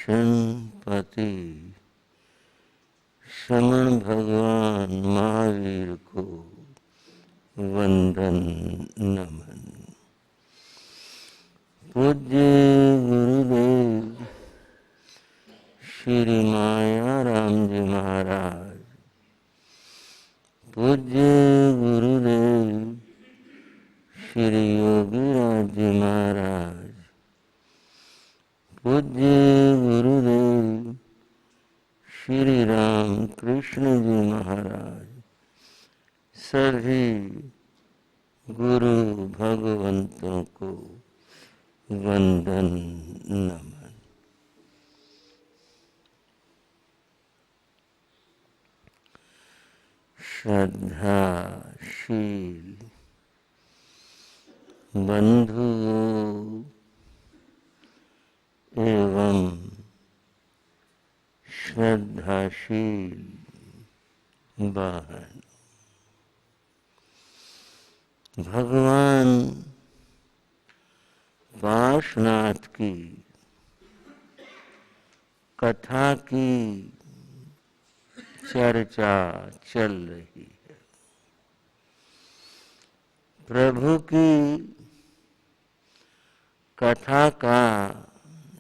दक्षिणपति श्रमण भगवान महावीर को वंदन नमन। पूज्य गुरुदेव श्री माया राम जी महाराज, पूज्य गुरुदेव श्री योगी राज जी महाराज, पूज्य गुरुदेव श्री राम कृष्ण जी महाराज, सभी गुरु भगवंतों को वंदन नमन। श्रद्धाशील बंधुओं एवं श्रद्धाशील बहन, भगवान पार्श्वनाथ की कथा की चर्चा चल रही है। प्रभु की कथा का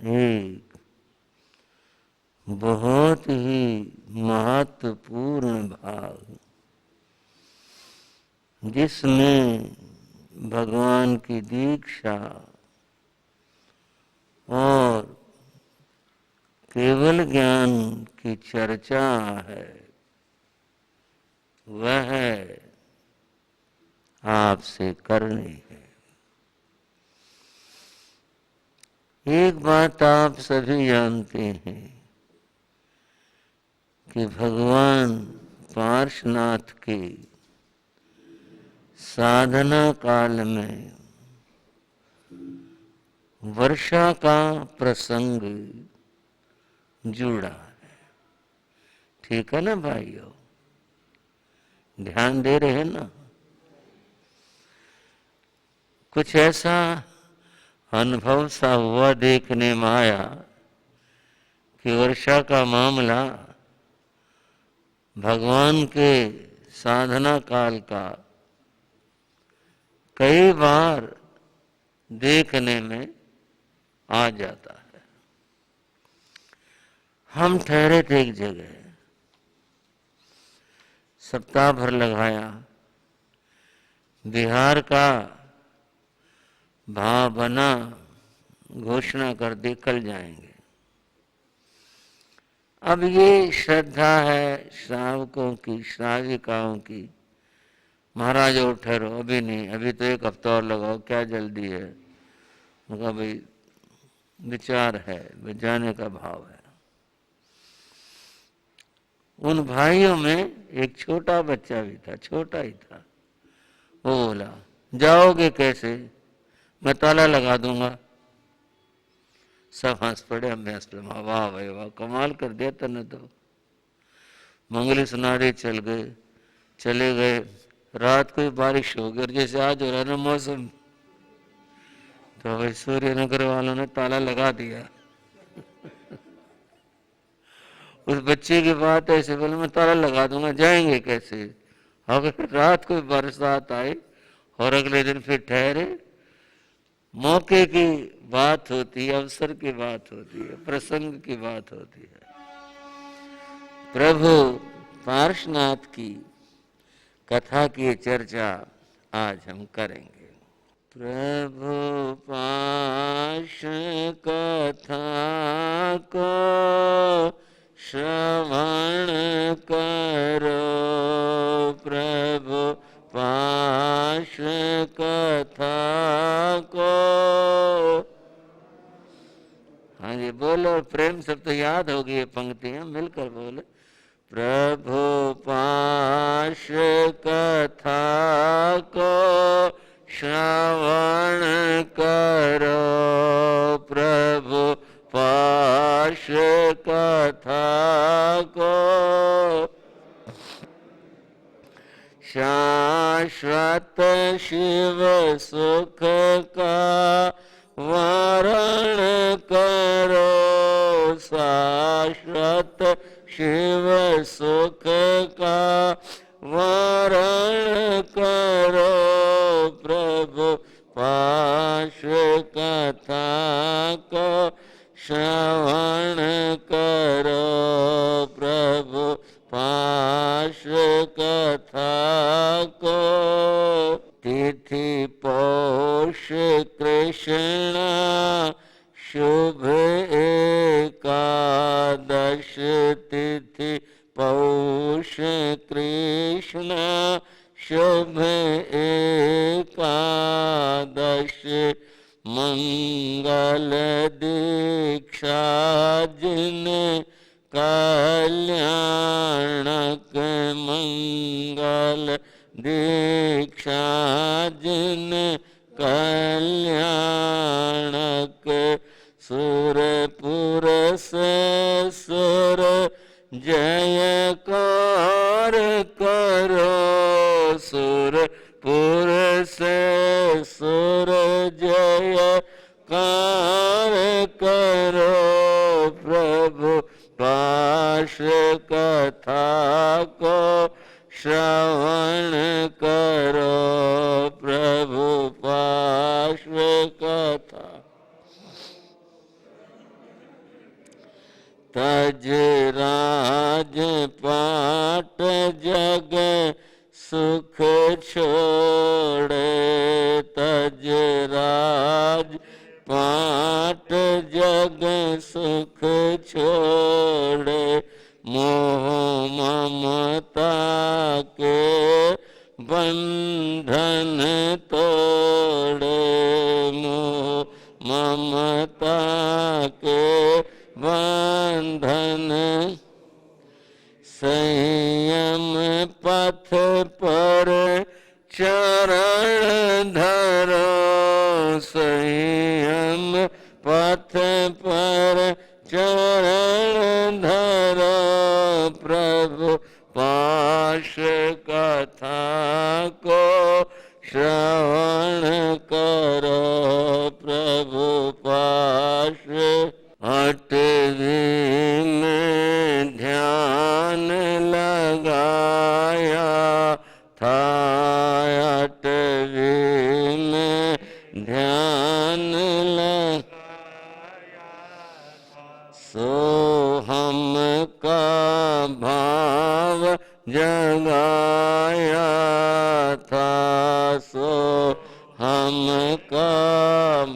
एक बहुत ही महत्वपूर्ण भाग, जिसमें भगवान की दीक्षा और केवल ज्ञान की चर्चा है, वह आपसे करनी है। एक बात आप सभी जानते हैं कि भगवान पार्श्वनाथ के साधना काल में वर्षा का प्रसंग जुड़ा है। ठीक है ना भाइयों, ध्यान दे रहे हैं ना? कुछ ऐसा अनुभव सा हुआ देखने में आया कि वर्षा का मामला भगवान के साधना काल का कई बार देखने में आ जाता है। हम ठहरे थे एक जगह, सप्ताह भर लगाया, बिहार का भाव बना, घोषणा कर दे कल जाएंगे। अब ये श्रद्धा है श्रावकों की, श्राविकाओं की, महाराज और ठहरो, अभी नहीं, अभी तो एक हफ्ता और लगाओ, क्या जल्दी है। मगर भाई विचार है, जाने का भाव है। उन भाइयों में एक छोटा बच्चा भी था, छोटा ही था। वो बोला, जाओगे कैसे? मैं ताला लगा दूंगा। सब हंस पड़े, हम हंस पड़े। वाह भाई वाह, कमाल कर दिया तने तो। मंगली सुनारे चले गए। रात को बारिश हो गई, और जैसे आज हो रहा ना मौसम, तो भाई सूर्यनगर वालों ने ताला लगा दिया। उस बच्चे की बात ऐसे बोले, मैं ताला लगा दूंगा, जाएंगे कैसे? अगर रात को बरसात आई और अगले दिन फिर ठहरे, मौके की बात होती है, अवसर की बात होती है, प्रसंग की बात होती है। प्रभु पार्श्वनाथ की कथा की चर्चा आज हम करेंगे। प्रभु पार्श्व कथा को श्रवण करो, प्रभु पार्श्व कथा को। हाँ जी बोलो, प्रेम सब तो याद होगी ये पंक्तियां, मिलकर बोले। प्रभु पार्श्व कथा को श्रवण करो, प्रभु पार्श्व कथा को शाश्वत शिव सुख का वरण करो, शाश्वत शिव सुख का वरण करो प्रभु पार्श्व कथा को श्रवण करो प्रभु पार्श्व कथा को। तिथि पौष कृष्ण शुभ एकादश तिथि पौष कृष्ण शुभ एकादश मंगल दीक्षा जिन कल्याणक मंगल दीक्षा जिन कल्याणक सुरपुर से सुर जयकार करो सुरपुर से सुर जयकार करो प्रभु पार्श्व कथा को श्रवण करो प्रभु पार्श्व कथा। तज राज पाट जग सुख छोड़े तज राज पाट जग सुख छोड़े मोह ममता के बंधन तोड़े मोह ममता के बंधन संयम पथ पर चरण धरो संयम पथ पर चरण धरो प्रभु पार्श्व कथा को श्रवण करो प्रभु पार्श्व। अटवी में ध्यान लगाया था अटवी में ध्यान लगाया सो हमका भाव जगाया था सो हमका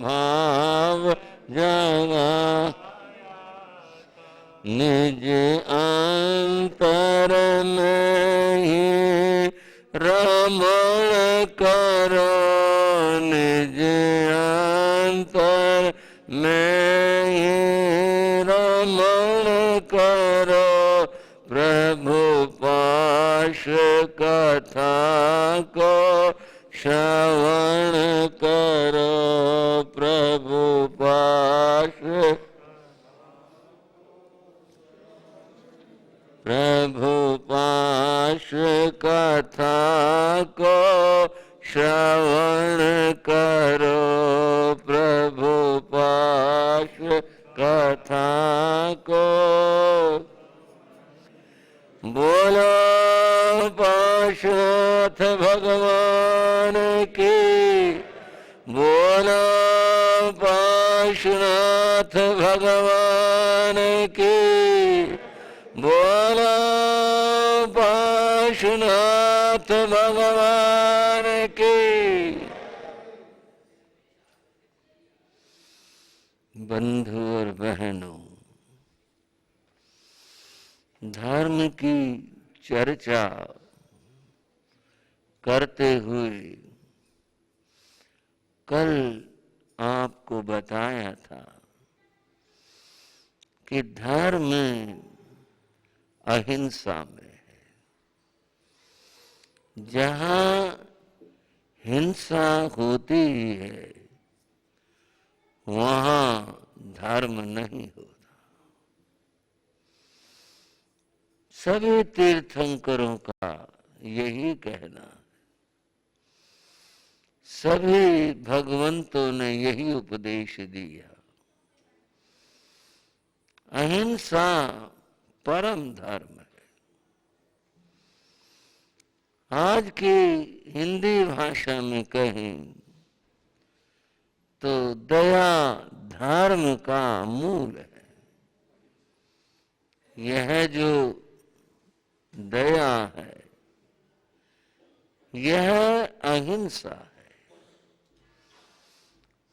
भाव जगा निज अंतर में ही रमण करो निज अंतर में ही रमण करो प्रभु पार्श्व कथा को श्रवण करो प्रभु पार्श्व प्रभु पार्श्व कथा को श्रवण करो प्रभु पार्श्व कथा को। बोलो पार्श्वनाथ भगवान की बोलो पार्श्वनाथ भगवान की बोलो पार्श्वनाथ भगवान की। बंधु और बहनों, धर्म की चर्चा करते हुए कल आपको बताया था कि धर्म अहिंसा में है। जहाँ हिंसा होती है वहाँ धर्म नहीं होता। सभी तीर्थंकरों का यही कहना है, सभी भगवंतों ने यही उपदेश दिया। अहिंसा परम धर्म है। आज की हिंदी भाषा में कहें तो दया धर्म का मूल है। यह जो दया है यह अहिंसा है।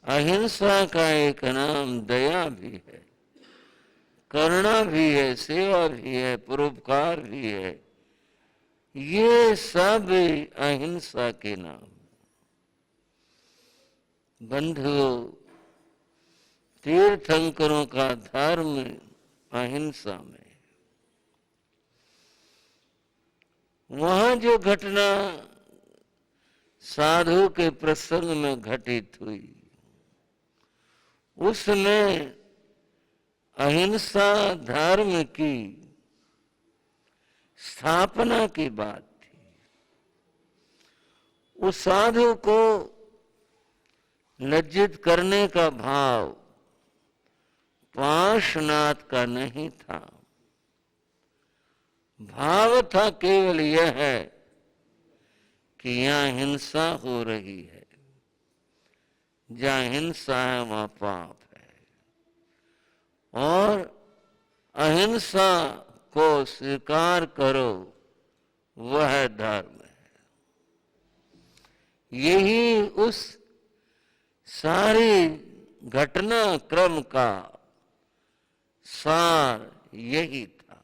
अहिंसा का एक नाम दया भी है, करुणा भी है, सेवा भी है, परोपकार भी है। ये सब अहिंसा के नाम। बंधुओं, तीर्थंकरों का धर्म अहिंसा में। वहां जो घटना साधु के प्रसंग में घटित हुई उसमें अहिंसा धर्म की स्थापना की बात थी। उस साधु को लज्जित करने का भाव पार्श्वनाथ का नहीं था। भाव था केवल यह है कि यहाँ हिंसा हो रही है, जहाँ हिंसा है वहाँ पाप है, और अहिंसा को स्वीकार करो, वह धर्म है। यही उस सारी घटना क्रम का सार यही था।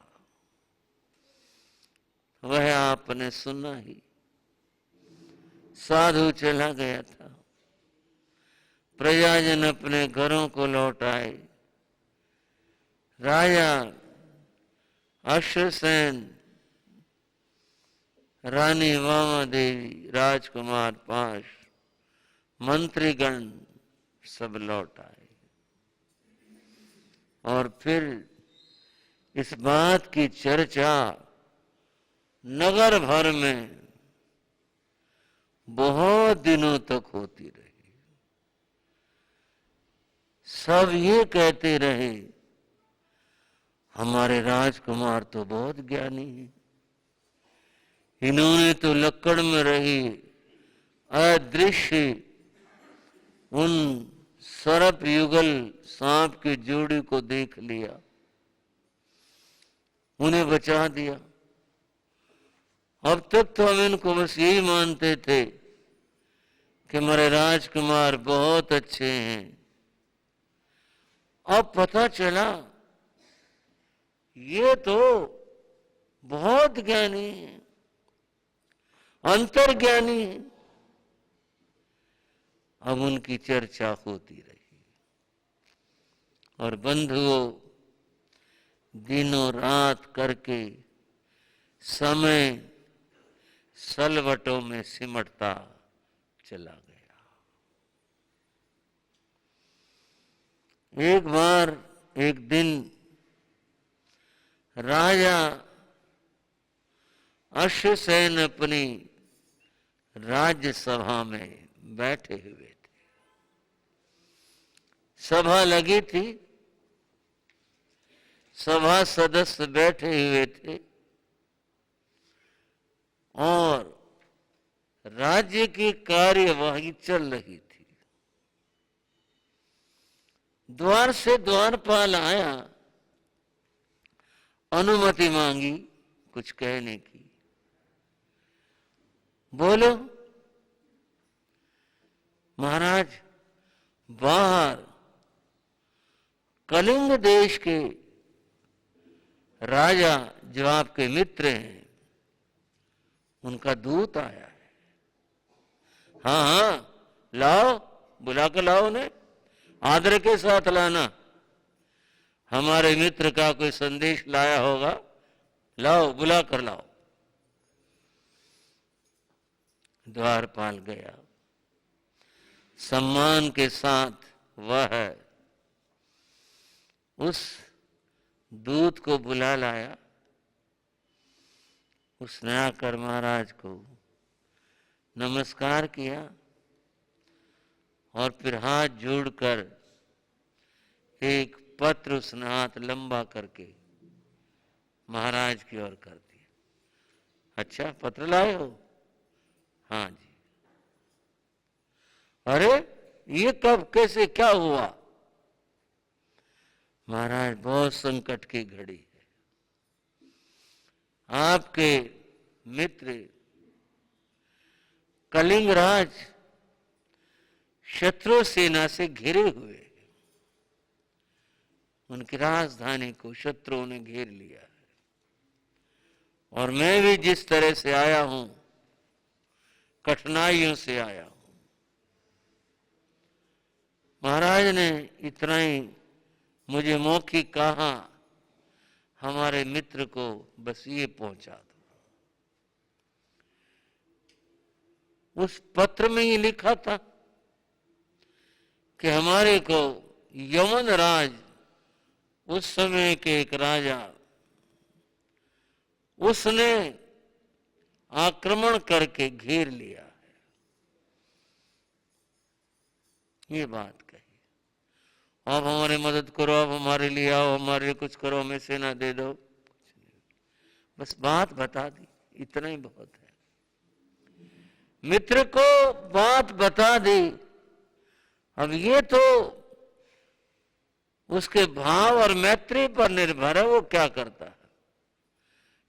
वह आपने सुना ही। साधु चला गया था, प्रजाजन अपने घरों को लौट आए। राजा अश्वसेन, रानी वामा देवी, राजकुमार 5, मंत्रीगण सब लौट आए। और फिर इस बात की चर्चा नगर भर में बहुत दिनों तक होती रही। सब ये कहते रहे हमारे राजकुमार तो बहुत ज्ञानी हैं, इन्होंने तो लक्कड़ में रही अदृश्य उन सर्प युगल सांप की जोड़ी को देख लिया, उन्हें बचा दिया। अब तक तो हम इनको बस यही मानते थे कि हमारे राजकुमार बहुत अच्छे हैं। अब पता चला ये तो बहुत ज्ञानी है, अंतर्ज्ञानी है। अब उनकी चर्चा होती रही। और बंधुओं, दिनों रात करके समय सलवटों में सिमटता चला गया। एक बार एक दिन राजा अश्वसेन अपनी राज्यसभा में बैठे हुए थे। सभा लगी थी, सभा सदस्य बैठे हुए थे और राज्य की कार्यवाही चल रही थी। द्वार से द्वारपाल आया, अनुमति मांगी कुछ कहने की। बोलो। महाराज, बाहर कलिंग देश के राजा जो आपके मित्र हैं, उनका दूत आया है। हाँ हाँ, लाओ, बुला कर लाओ उन्हें, आदर के साथ लाना। हमारे मित्र का कोई संदेश लाया होगा, लाओ, बुला कर लाओ। द्वारपाल गया, सम्मान के साथ वह उस दूत को बुला लाया। उसने आकर महाराज को नमस्कार किया और फिर हाथ जोड़कर एक पत्र उसने हाथ लंबा करके महाराज की ओर कर दिया। अच्छा, पत्र लाए हो? हाँ जी। अरे ये कब, कैसे, क्या हुआ? महाराज बहुत संकट की घड़ी है, आपके मित्र कलिंगराज शत्रु सेना से घिरे हुए, उनकी राजधानी को शत्रुओं ने घेर लिया है, और मैं भी जिस तरह से आया हूं, कठिनाइयों से आया हूं। महाराज ने इतना ही मुझे मौखिक कहा, हमारे मित्र को बस ये पहुंचा दो। उस पत्र में ये लिखा था कि हमारे को यमन राज, उस समय के एक राजा, उसने आक्रमण करके घेर लिया है। ये बात कही, आप हमारी मदद करो, आप हमारे लिए आओ, हमारे लिए कुछ करो, हमें सेना दे दो। बस बात बता दी, इतना ही बहुत है। मित्र को बात बता दी। अब ये तो उसके भाव और मैत्री पर निर्भर है, वो क्या करता है।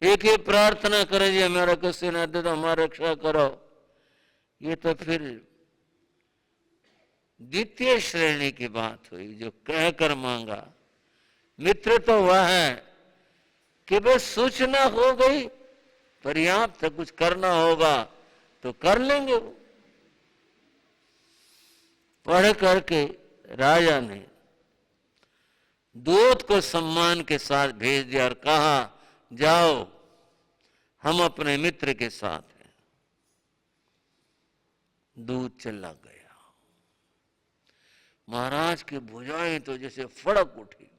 एक ही प्रार्थना करे, जी हमारा को सेना दे दो, हमारा रक्षा करो, ये तो फिर द्वितीय श्रेणी की बात हुई, जो कहकर मांगा। मित्र तो वह है कि बस सूचना हो गई, पर्याप्त, कुछ करना होगा तो कर लेंगे। वो पढ़ करके राजा ने दूत को सम्मान के साथ भेज दिया और कहा, जाओ, हम अपने मित्र के साथ हैं। दूत चला गया। महाराज की भुजाएं तो जैसे फड़क उठी।